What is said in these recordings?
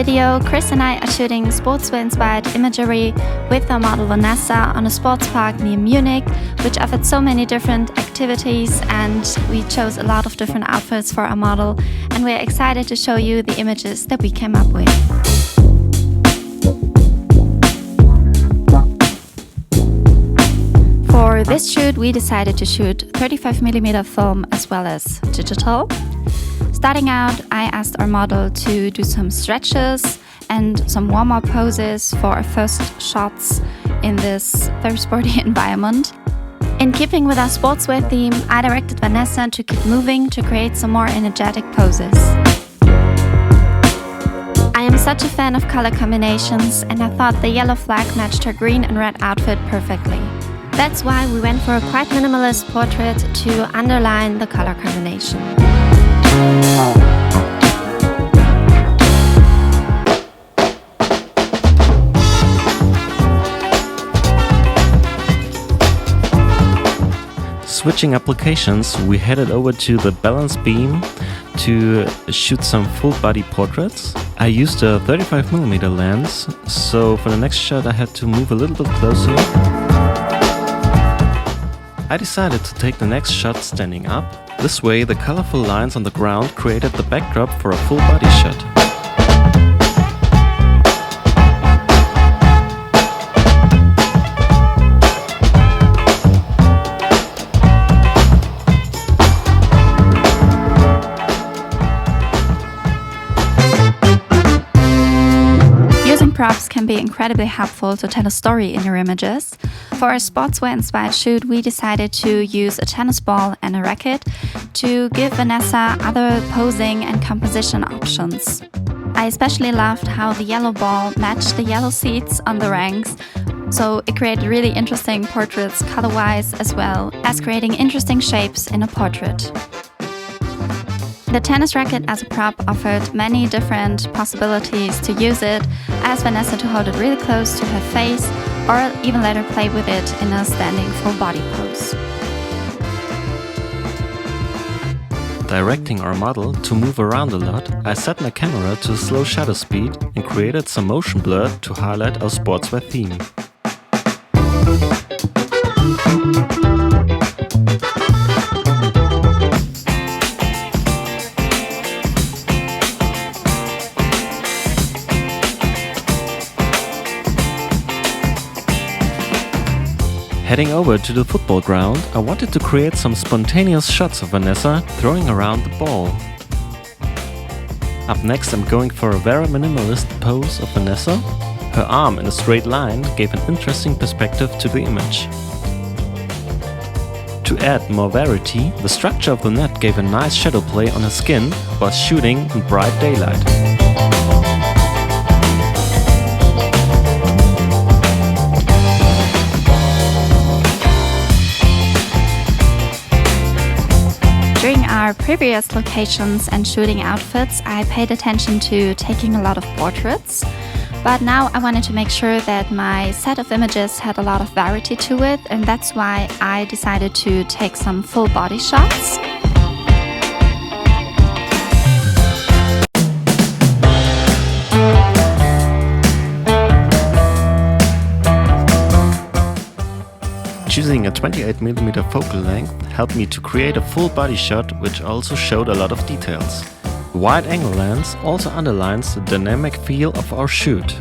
video, Chris and I are shooting sportswear-inspired imagery with our model Vanessa on a sports park near Munich, which offered so many different activities, and we chose a lot of different outfits for our model, and we're excited to show you the images that we came up with. For this shoot, we decided to shoot 35mm film as well as digital. Starting out, I asked our model to do some stretches and some warm-up poses for our first shots in this very sporty environment. In keeping with our sportswear theme, I directed Vanessa to keep moving to create some more energetic poses. I am such a fan of color combinations, and I thought the yellow flag matched her green and red outfit perfectly. That's why we went for a quite minimalist portrait to underline the color combination. Switching applications, we headed over to the balance beam to shoot some full body portraits. I used a 35mm lens, so for the next shot I had to move a little bit closer. I decided to take the next shot standing up. This way the colorful lines on the ground created the backdrop for a full body shot. Props can be incredibly helpful to tell a story in your images. For a sportswear-inspired shoot, we decided to use a tennis ball and a racket to give Vanessa other posing and composition options. I especially loved how the yellow ball matched the yellow seats on the ranks, so it created really interesting portraits color-wise as well as creating interesting shapes in a portrait. The tennis racket as a prop offered many different possibilities to use it, as Vanessa to hold it really close to her face or even let her play with it in a standing full body pose. Directing our model to move around a lot, I set my camera to slow shutter speed and created some motion blur to highlight our sportswear theme. Heading over to the football ground, I wanted to create some spontaneous shots of Vanessa throwing around the ball. Up next, I'm going for a very minimalist pose of Vanessa. Her arm in a straight line gave an interesting perspective to the image. To add more variety, the structure of the net gave a nice shadow play on her skin while shooting in bright daylight. During our previous locations and shooting outfits, I paid attention to taking a lot of portraits, but now I wanted to make sure that my set of images had a lot of variety to it, and that's why I decided to take some full body shots. Choosing a 28mm focal length helped me to create a full body shot, which also showed a lot of details. The wide angle lens also underlines the dynamic feel of our shoot.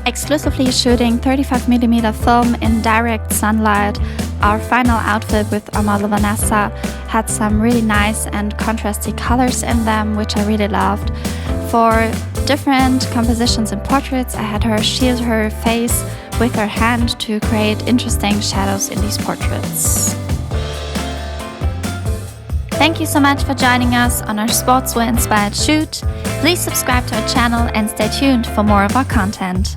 Exclusively shooting 35mm film in direct sunlight, our final outfit with our model Vanessa had some really nice and contrasty colors in them, which I really loved. For different compositions and portraits, I had her shield her face with her hand to create interesting shadows in these portraits. Thank you so much for joining us on our sportswear-inspired shoot. Please subscribe to our channel and stay tuned for more of our content.